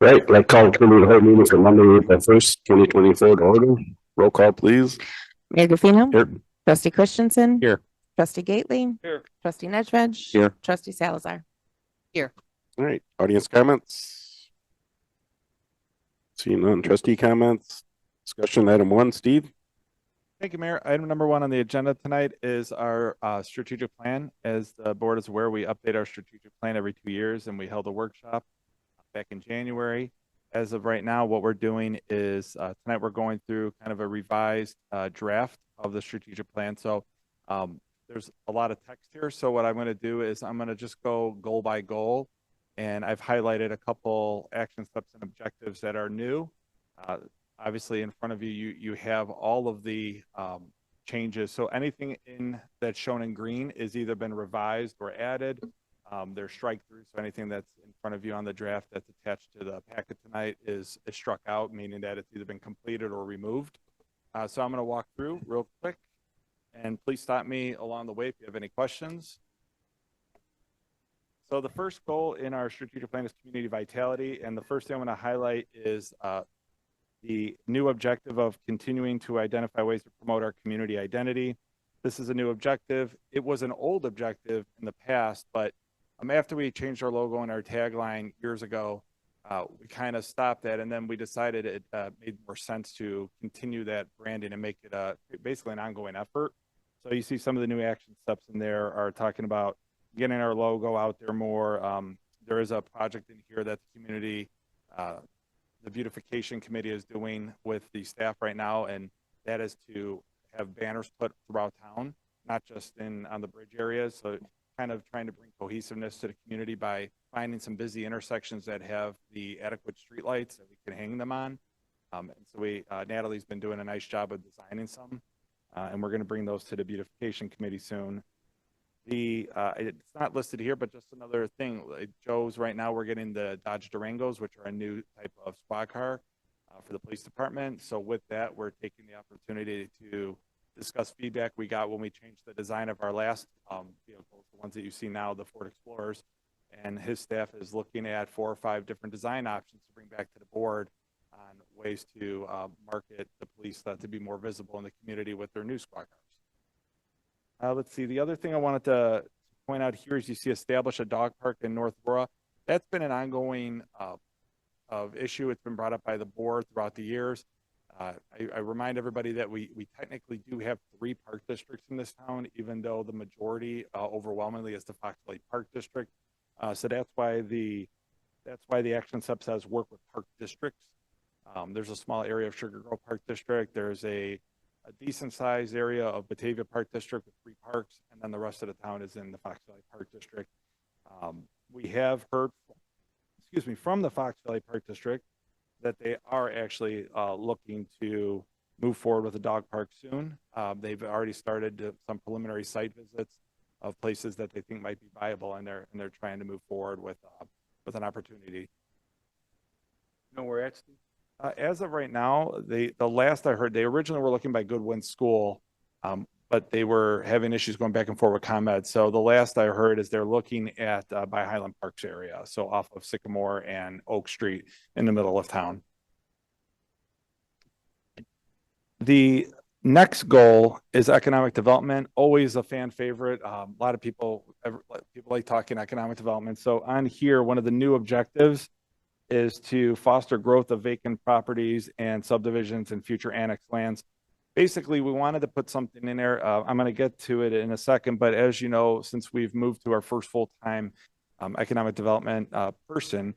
Right, like call committee whole meeting for Monday, April 1st, 2024 to order. Roll call, please. Mayor Gafino? Here. Trustee Christensen? Here. Trustee Gately? Here. Trustee Nedved? Here. Trustee Salazar? Here. All right, audience comments? Seeing none. Trustee comments? Discussion item 1, Steve? Thank you, Mayor. Item number 1 on the agenda tonight is our strategic plan. As the board is aware, we update our strategic plan every 2 years, and we held a workshop back in January. As of right now, what we're doing is tonight we're going through kind of a revised draft of the strategic plan. So there's a lot of text here. So what I'm going to do is I'm going to just go goal by goal, and I've highlighted a couple action steps and objectives that are new. Obviously, in front of you, you have all of the changes. So anything that's shown in green is either been revised or added. They're strike through. So anything that's in front of you on the draft that's attached to the packet tonight is struck out, meaning that it's either been completed or removed. So I'm going to walk through real quick, and please stop me along the way if you have any questions. So the first goal in our strategic plan is community vitality, and the first thing I'm going to highlight is the new objective of continuing to identify ways to promote our community identity. This is a new objective. It was an old objective in the past, but after we changed our logo and our tagline years ago, we kind of stopped that, and then we decided it made more sense to continue that branding and make it basically an ongoing effort. So you see some of the new action steps in there are talking about getting our logo out there more. There is a project in here that the community the beautification committee is doing with the staff right now, and that is to have banners put throughout town, not just on the bridge areas. So kind of trying to bring cohesiveness to the community by finding some busy intersections that have the adequate streetlights that we can hang them on. And so Natalie's been doing a nice job of designing some, and we're going to bring those to the beautification committee soon. It's not listed here, but just another thing. Joe's right now, we're getting the Dodge Durangos, which are a new type of squad car for the police department. So with that, we're taking the opportunity to discuss feedback we got when we changed the design of our last vehicles, the ones that you see now, the Ford Explorers. And his staff is looking at 4 or 5 different design options to bring back to the board on ways to market the police to be more visible in the community with their new squad cars. Let's see. The other thing I wanted to point out here is you see establish a dog park in North Aurora. That's been an ongoing issue. It's been brought up by the board throughout the years. I remind everybody that we technically do have 3 park districts in this town, even though the majority overwhelmingly is the Fox Valley Park District. So that's why the action step says work with park districts. There's a small area of Sugar Grove Park District. There's a decent sized area of Batavia Park District with 3 parks, and then the rest of the town is in the Fox Valley Park District. We have heard, from the Fox Valley Park District that they are actually looking to move forward with a dog park soon. They've already started some preliminary site visits of places that they think might be viable, and they're trying to move forward with an opportunity. You know where it's? As of right now, the last I heard, they originally were looking by Goodwin School, but they were having issues going back and forth with ComEd. So the last I heard is they're looking at by Highland Parks area, so off of Sycamore and Oak Street in the middle of town. The next goal is economic development, always a fan favorite. A lot of people like talking economic development. So on here, one of the new objectives is to foster growth of vacant properties and subdivisions and future annex lands. Basically, we wanted to put something in there. I'm going to get to it in a second, but as you know, since we've moved to our first full-time economic development person,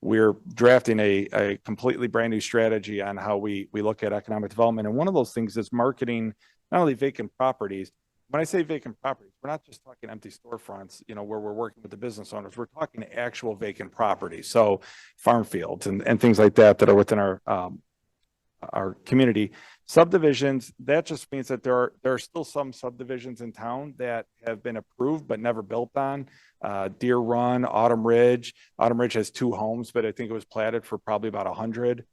we're drafting a completely brand new strategy on how we look at economic development. And one of those things is marketing not only vacant properties. When I say vacant properties, we're not just talking empty storefronts, where we're working with the business owners. We're talking actual vacant properties, so farm fields and things like that are within our community. Subdivisions, that just means that there are still some subdivisions in town that have been approved but never built on. Deer Run, Autumn Ridge. Autumn Ridge has 2 homes, but I think it was platted for probably about 100.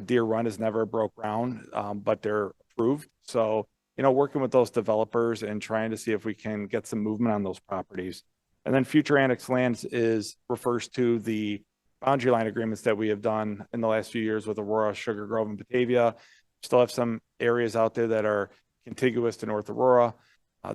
Deer Run has never broke ground, but they're approved. So working with those developers and trying to see if we can get some movement on those properties. And then future annex lands refers to the boundary line agreements that we have done in the last few years with Aurora, Sugar Grove, and Batavia. Still have some areas out there that are contiguous to North Aurora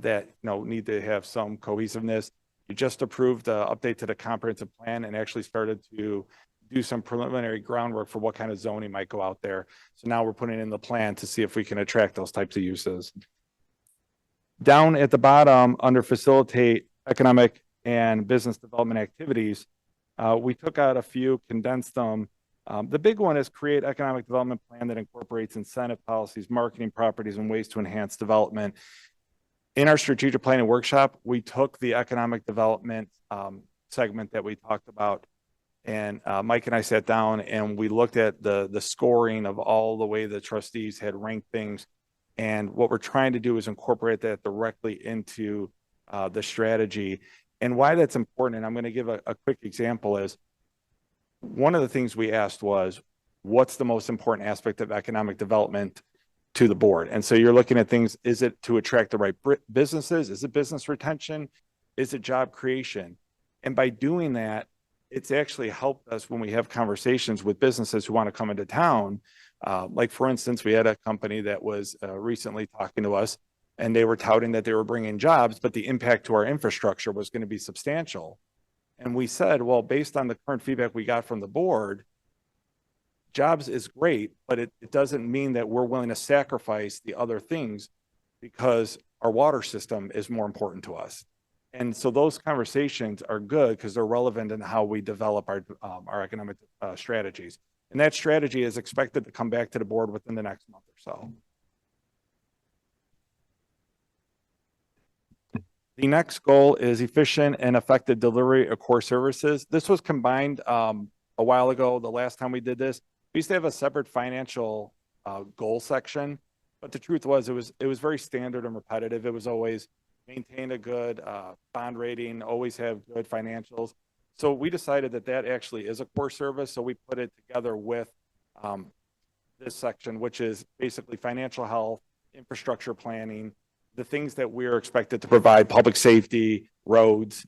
that need to have some cohesiveness. You just approved the update to the comprehensive plan and actually started to do some preliminary groundwork for what kind of zoning might go out there. So now we're putting in the plan to see if we can attract those types of uses. Down at the bottom, under facilitate economic and business development activities, we took out a few, condensed them. The big one is create economic development plan that incorporates incentive policies, marketing properties, and ways to enhance development. In our strategic planning workshop, we took the economic development segment that we talked about, and Mike and I sat down and we looked at the scoring of all the way the trustees had ranked things. And what we're trying to do is incorporate that directly into the strategy. And why that's important, and I'm going to give a quick example, is one of the things we asked was, what's the most important aspect of economic development to the board? And so you're looking at things, is it to attract the right businesses? Is it business retention? Is it job creation? And by doing that, it's actually helped us when we have conversations with businesses who want to come into town. Like for instance, we had a company that was recently talking to us, and they were touting that they were bringing jobs, but the impact to our infrastructure was going to be substantial. And we said, well, based on the current feedback we got from the board, jobs is great, but it doesn't mean that we're willing to sacrifice the other things because our water system is more important to us. And so those conversations are good because they're relevant in how we develop our economic strategies. And that strategy is expected to come back to the board within the next month or so. The next goal is efficient and effective delivery of core services. This was combined a while ago. The last time we did this, we used to have a separate financial goal section, but the truth was it was very standard and repetitive. It was always maintain a good bond rating, always have good financials. So we decided that actually is a core service. So we put it together with this section, which is basically financial health, infrastructure planning, the things that we're expected to provide, public safety, roads.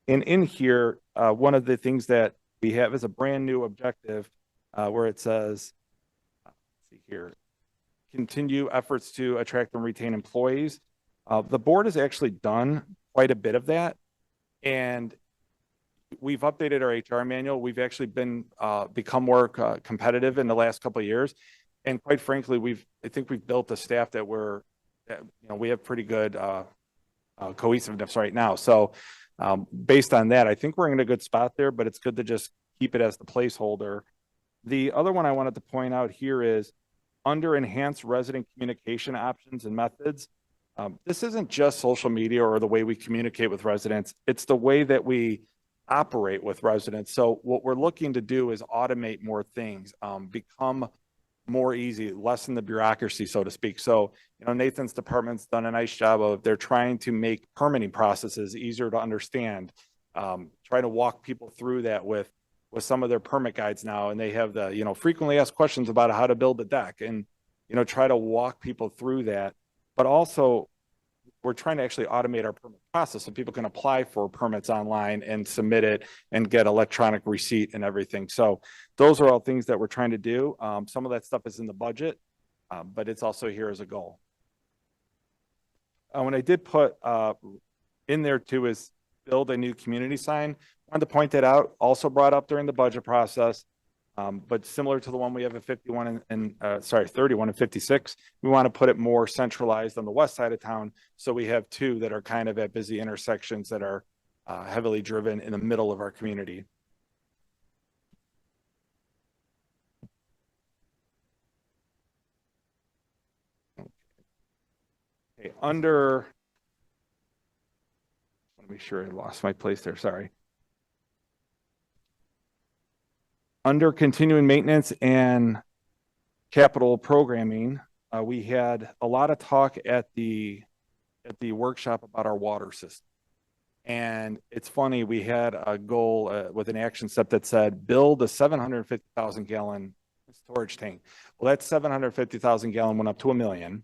And in here, one of the things that we have is a brand new objective where it says, let's see here, continue efforts to attract and retain employees. The board has actually done quite a bit of that. And we've updated our HR manual. We've actually become more competitive in the last couple of years. And quite frankly, I think we've built a staff that we have pretty good cohesiveness right now. So based on that, I think we're in a good spot there, but it's good to just keep it as the placeholder. The other one I wanted to point out here is under enhanced resident communication options and methods. This isn't just social media or the way we communicate with residents. It's the way that we operate with residents. So what we're looking to do is automate more things, become more easy, lessen the bureaucracy, so to speak. So, Nathan's department's done a nice job of, they're trying to make permitting processes easier to understand, trying to walk people through that with some of their permit guides now. And they have the, frequently asked questions about how to build a deck and, try to walk people through that. But also we're trying to actually automate our permit process so people can apply for permits online and submit it and get electronic receipt and everything. So those are all things that we're trying to do. Some of that stuff is in the budget, but it's also here as a goal. When I did put in there too is build a new community sign. I wanted to point that out, also brought up during the budget process. But similar to the one we have at 31 and 56, we want to put it more centralized on the west side of town. So we have two that are kind of at busy intersections that are heavily driven in the middle of our community. Okay, under, let me make sure I lost my place there, sorry. Under continuing maintenance and capital programming, we had a lot of talk at the workshop about our water system. And it's funny, we had a goal with an action step that said, build a 750,000 gallon storage tank. Well, that 750,000 gallon went up to 1 million.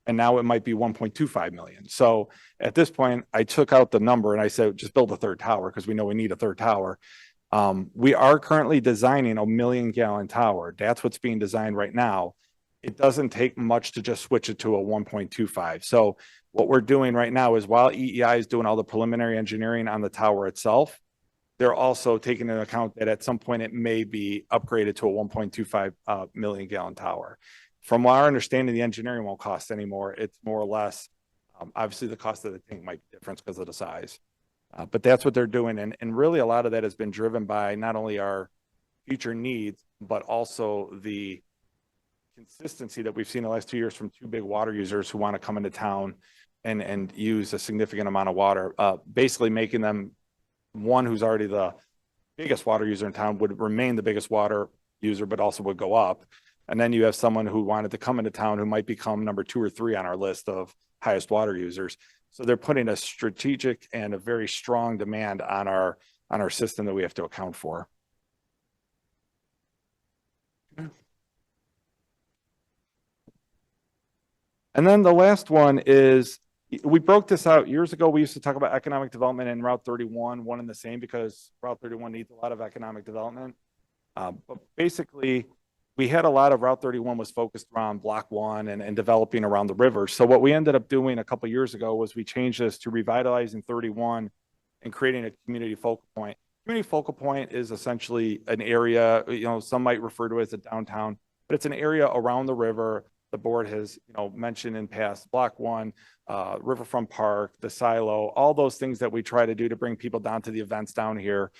And now it might be 1.25 million. So at this point, I took out the number and I said, just build a third tower because we know we need a third tower. We are currently designing a 1 million-gallon tower. That's what's being designed right now. It doesn't take much to just switch it to a 1.25. So what we're doing right now is while EEI is doing all the preliminary engineering on the tower itself, they're also taking into account that at some point it may be upgraded to a 1.25 million-gallon tower. From our understanding, the engineering won't cost anymore. It's more or less, obviously the cost of the tank might be different because of the size. But that's what they're doing. And really a lot of that has been driven by not only our future needs, but also the consistency that we've seen the last 2 years from two big water users who want to come into town and use a significant amount of water, basically making them one who's already the biggest water user in town would remain the biggest water user, but also would go up. And then you have someone who wanted to come into town who might become number 2 or 3 on our list of highest water users. So they're putting a strategic and a very strong demand on our system that we have to account for. And then the last one is, we broke this out years ago. We used to talk about economic development and Route 31, one and the same, because Route 31 needs a lot of economic development. But basically, we had a lot of Route 31 was focused around Block 1 and developing around the river. So what we ended up doing a couple of years ago was we changed this to revitalizing 31 and creating a community focal point. Community focal point is essentially an area, some might refer to it as a downtown, but it's an area around the river. The board has, mentioned in past Block 1, Riverfront Park, the silo, all those things that we try to do to bring people down to the events down here.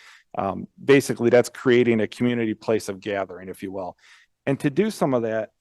Basically, that's creating a community place of gathering, if you will. And to do some of that,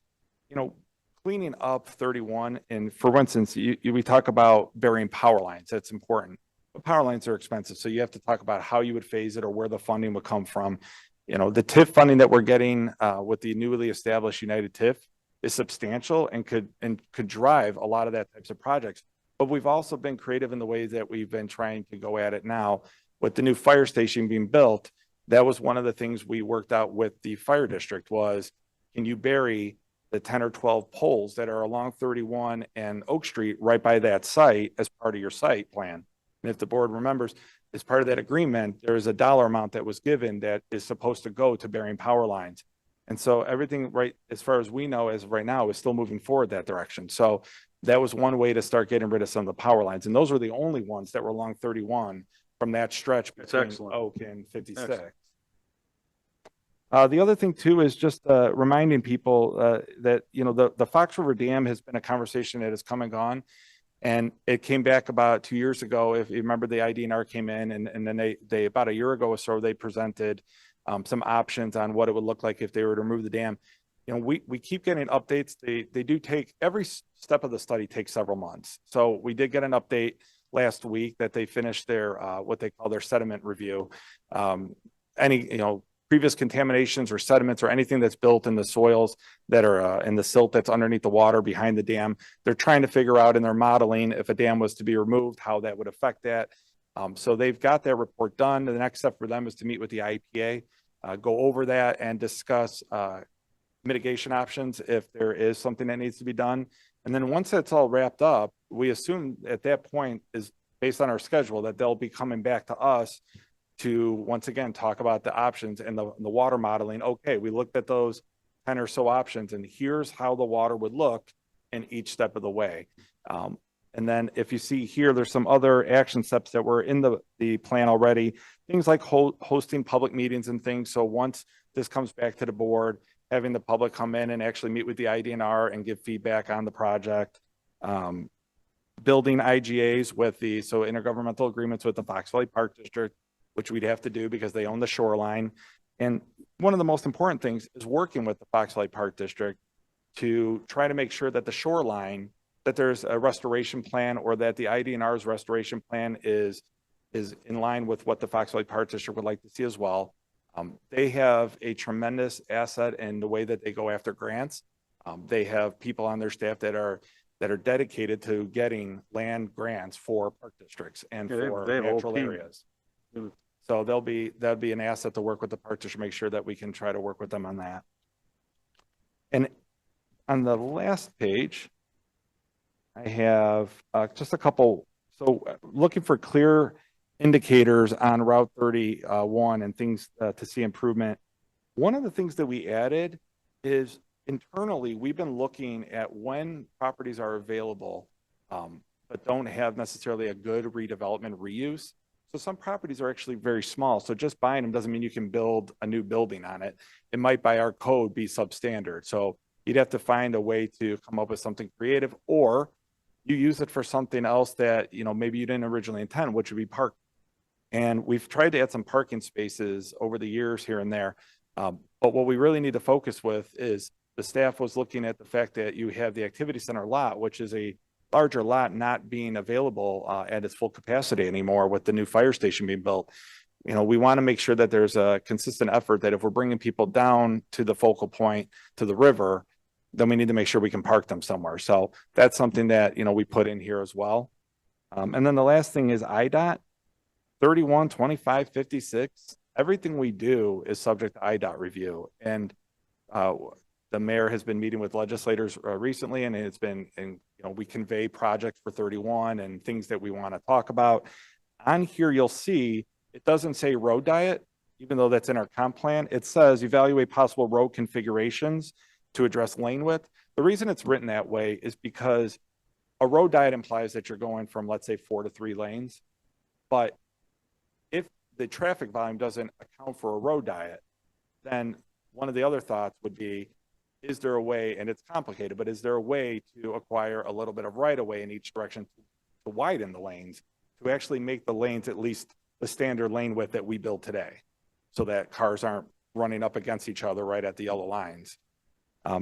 cleaning up 31, and for instance, we talk about burying power lines. That's important. But power lines are expensive, so you have to talk about how you would phase it or where the funding would come from. The TIF funding that we're getting with the newly established United TIF is substantial and could drive a lot of that types of projects. But we've also been creative in the ways that we've been trying to go at it now. With the new fire station being built, that was one of the things we worked out with the fire district was, can you bury the 10 or 12 poles that are along 31 and Oak Street right by that site as part of your site plan? And if the board remembers, as part of that agreement, there is a dollar amount that was given that is supposed to go to burying power lines. And so everything, right, as far as we know, as of right now, is still moving forward that direction. So that was one way to start getting rid of some of the power lines. And those were the only ones that were along 31 from that stretch between Oak and 56. Excellent. The other thing too is just reminding people that, the Fox River Dam has been a conversation that has come and gone. And it came back about 2 years ago. If you remember, the IDNR came in and then they about a year ago or so, they presented some options on what it would look like if they were to remove the dam. We keep getting updates. They do take, every step of the study takes several months. So we did get an update last week that they finished their what they call their sediment review. Any previous contaminations or sediments or anything that's built in the soils that are in the silt that's underneath the water behind the dam, they're trying to figure out in their modeling, if a dam was to be removed, how that would affect that. So they've got their report done. The next step for them is to meet with the IEPA, go over that and discuss mitigation options if there is something that needs to be done. And then once that's all wrapped up, we assume at that point, is based on our schedule, that they'll be coming back to us to once again talk about the options and the water modeling. Okay, we looked at those 10 or so options, and here's how the water would look in each step of the way. And then if you see here, there's some other action steps that were in the plan already, things like hosting public meetings and things. So once this comes back to the board, having the public come in and actually meet with the IDNR and give feedback on the project, building IGAs so intergovernmental agreements with the Fox Valley Park District, which we'd have to do because they own the shoreline. And one of the most important things is working with the Fox Valley Park District to try to make sure that the shoreline, that there's a restoration plan, or that the IDNR's restoration plan is in line with what the Fox Valley Park District would like to see as well. They have a tremendous asset in the way that they go after grants. They have people on their staff that are dedicated to getting land grants for park districts and for natural areas. So that'll be an asset to work with the park district, make sure that we can try to work with them on that. And on the last page, I have just a couple. So looking for clear indicators on Route 31 and things to see improvement. One of the things that we added is internally, we've been looking at when properties are available, but don't have necessarily a good redevelopment reuse. So some properties are actually very small. So just buying them doesn't mean you can build a new building on it. It might, by our code, be substandard. So you'd have to find a way to come up with something creative, or you use it for something else that, you know, maybe you didn't originally intend, which would be park. And we've tried to add some parking spaces over the years here and there. But what we really need to focus with is the staff was looking at the fact that you have the activity center lot, which is a larger lot not being available at its full capacity anymore with the new fire station being built. You know, we want to make sure that there's a consistent effort that if we're bringing people down to the focal point, to the river, then we need to make sure we can park them somewhere. So that's something that, you know, we put in here as well. And then the last thing is IDOT 31, 25, 56. Everything we do is subject to IDOT review. And the mayor has been meeting with legislators recently, and it's been, and you know, we convey projects for 31 and things that we want to talk about. On here, you'll see it doesn't say road diet, even though that's in our comp plan. It says evaluate possible road configurations to address lane width. The reason it's written that way is because a road diet implies that you're going from, let's say, 4 to 3 lanes. But if the traffic volume doesn't account for a road diet, then one of the other thoughts would be, is there a way, and it's complicated, but is there a way to acquire a little bit of right of way in each direction to widen the lanes, to actually make the lanes at least the standard lane width that we build today, so that cars aren't running up against each other right at the yellow lines.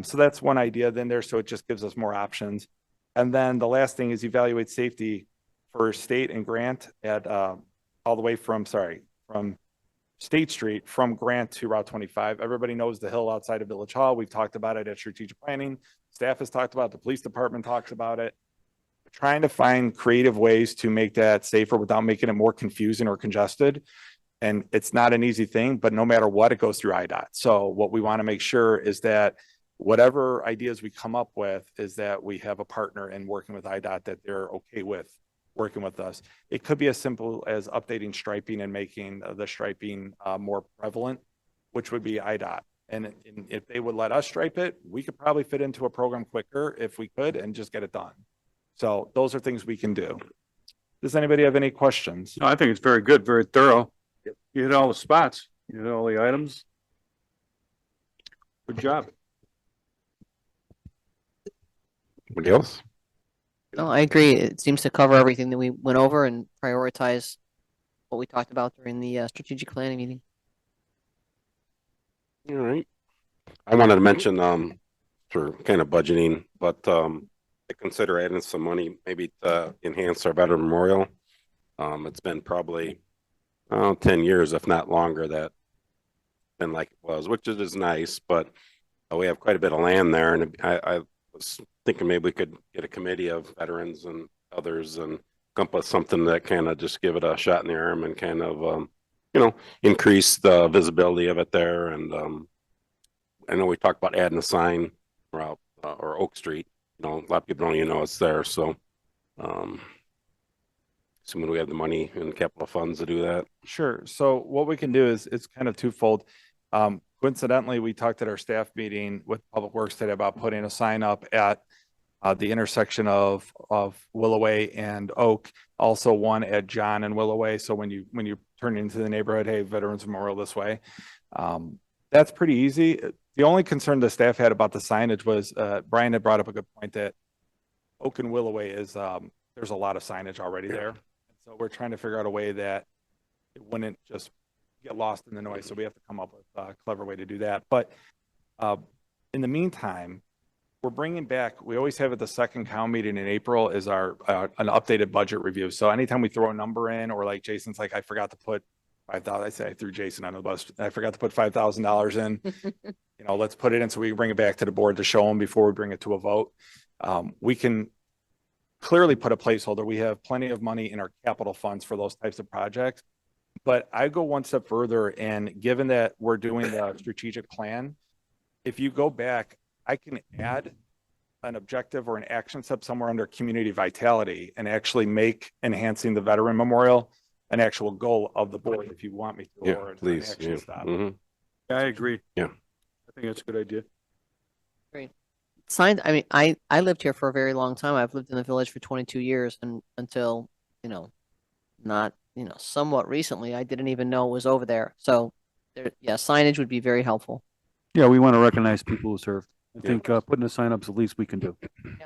So that's one idea then there. So it just gives us more options. And then the last thing is evaluate safety for State and Grant at all the way from State Street from Grant to Route 25. Everybody knows the hill outside of Village Hall. We've talked about it at strategic planning. Staff has talked about it. The police department talks about it. We're trying to find creative ways to make that safer without making it more confusing or congested. And it's not an easy thing, but no matter what, it goes through IDOT. So what we want to make sure is that whatever ideas we come up with is that we have a partner in working with IDOT that they're okay with working with us. It could be as simple as updating striping and making the striping more prevalent, which would be IDOT. And if they would let us stripe it, we could probably fit into a program quicker if we could and just get it done. So those are things we can do. Does anybody have any questions? No, I think it's very good, very thorough. You hit all the spots, you hit all the items. Good job. Anybody else? No, I agree. It seems to cover everything that we went over and prioritize what we talked about during the strategic planning meeting. All right. I wanted to mention, for kind of budgeting, but, I consider adding some money maybe to enhance our Veteran Memorial. It's been probably, 10 years, if not longer, that been like it was, which is nice, but we have quite a bit of land there. And I was thinking maybe we could get a committee of veterans and others and come up with something that kind of just give it a shot in the arm and kind of, increase the visibility of it there. And I know we talked about adding a sign route or Oak Street. A lot of people don't even know it's there. So, assuming we have the money in capital funds to do that. Sure. So what we can do is it's kind of twofold. Coincidentally, we talked at our staff meeting with Public Works today about putting a sign up at the intersection of Willoway and Oak, also one at John and Willoway. So when you turn into the neighborhood, hey, Veterans Memorial this way. That's pretty easy. The only concern the staff had about the signage was Brian had brought up a good point that Oak and Willoway is there's a lot of signage already there. So we're trying to figure out a way that it wouldn't just get lost in the noise. So we have to come up with a clever way to do that. But in the meantime, we're bringing back, we always have at the second cow meeting in April is our an updated budget review. So anytime we throw a number in, or like Jason's like, I forgot to put 5,000, I say I threw Jason under the bus. I forgot to put $5,000 in, let's put it in so we can bring it back to the board to show them before we bring it to a vote. We can clearly put a placeholder. We have plenty of money in our capital funds for those types of projects. But I go one step further, and given that we're doing the strategic plan, if you go back, I can add an objective or an action step somewhere under community vitality and actually make enhancing the Veteran Memorial an actual goal of the board if you want me to, Yeah, or an please. action Yeah. stop. Mhm. I agree. Yeah. I think that's a good idea. Signs, I mean, I lived here for a very long time. I've lived in the village for 22 years, and until, you know, not, somewhat recently, I didn't even know it was over there. So there, yeah, signage would be very helpful. Yeah, we want to recognize people who served. I Yeah. think putting a sign up is the least we can do. In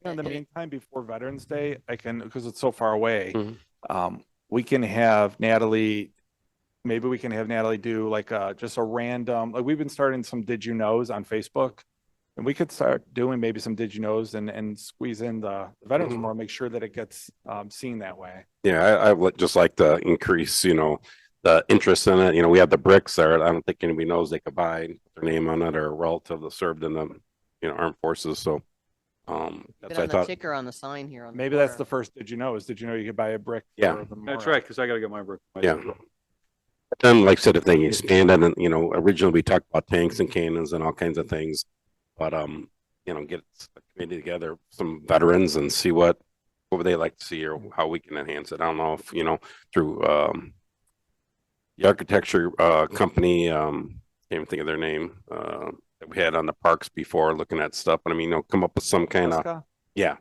the And it- meantime, before Veterans Day, I can, because it's so far away, Mhm. we can have Natalie, maybe we can have Natalie do like just a random, like we've been starting some Did You Knows on Facebook. And we could start doing maybe some Did You Knows and squeeze in the Veterans Mhm. Memorial, make sure that it gets seen that way. Yeah, I would just like to increase, the interest in it. We have the bricks there. I don't think anybody knows they could buy their name on it or a relative that served in the, armed forces. So, Been that's I on the thought. ticker on the sign here on the Maybe that's the corner. first Did You Know is Did you know you could buy a brick? Yeah. for the That's memorial? right, because I got to get my brick. Yeah. Then, like I said, if they expand it, and originally we talked about tanks and cannons and all kinds of things, but get a committee together, some veterans, and see what would they like to see or how we can enhance it. I don't know if through the architecture company, can't even think of their name, that we had on the parks before looking at stuff. But I mean, come up with some kind of Jessica?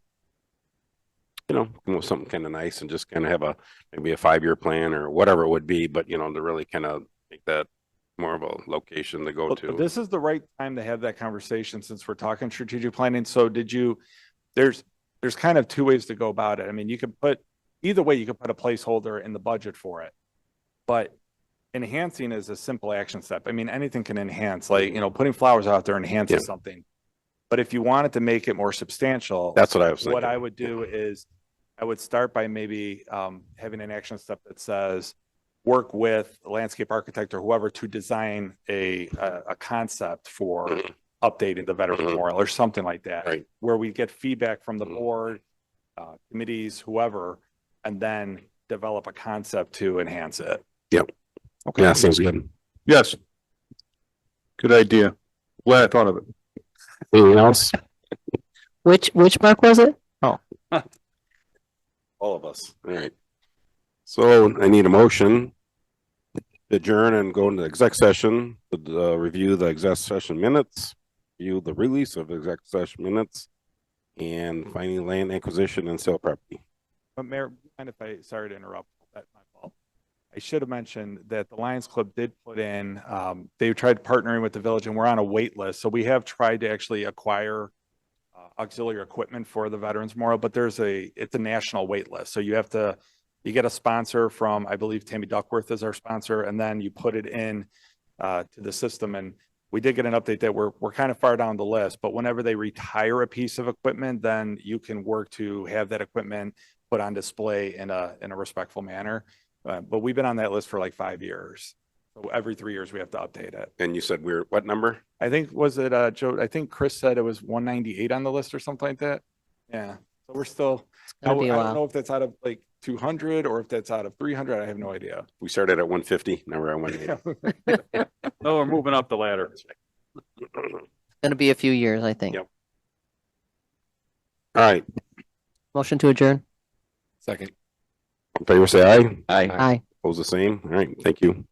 come up with something kind of nice and just kind of have maybe a 5-year plan or whatever it would be, but to really kind of make that more of a location to go Well, to. this is the right time to have that conversation since we're talking strategic planning. So there's kind of two ways to go about it. I mean, either way, you could put a placeholder in the budget for it. But enhancing is a simple action step. I mean, anything can enhance, like, putting flowers out there enhances Yeah. something. But if you wanted to make it more substantial, That's what I was what thinking. I would do is I would start by maybe having an action step that says, work with a landscape architect or whoever to design a concept for Mhm. updating the Veterans Mhm. Memorial or something like that. Right. Where we get feedback from the Mhm. board, committees, whoever, and then develop a concept to enhance it. Yep. Okay. Yeah, sounds good. Yes. Good idea. Glad I thought of it. Anything else? Which mark was it? All of us. All right. So I need a motion to adjourn and go into exec session, to review the exec session minutes, review the release of exec session minutes, and finding land acquisition and sale property. But Mayor, mind if sorry to interrupt, that's my fault. I should have mentioned that the Lions Club did put in, they tried partnering with the village and we're on a wait list. So we have tried to actually acquire auxiliary equipment for the Veterans Memorial, but it's a national wait list. So you get a sponsor from, I believe Tammy Duckworth is our sponsor, and then you put it in to the system. And we did get an update that we're kind of far down the list, but whenever they retire a piece of equipment, then you can work to have that equipment put on display in a respectful manner. But we've been on that list for like 5 years. So every 3 years we have to update it. And you said we're what number? I think, was it, Joe, I think Chris said it was 198 on the list or something like that. Yeah. So we're still, I Gonna be a don't while. know if that's out of like 200 or if that's out of 300. I have no idea. We started at 150. Now we're at 180. No, we're moving up the ladder. Gonna be a few years, I think. Yep. All right. Motion to adjourn. Second. In favor, say aye. Aye. Opposed, the same. All right. Thank you.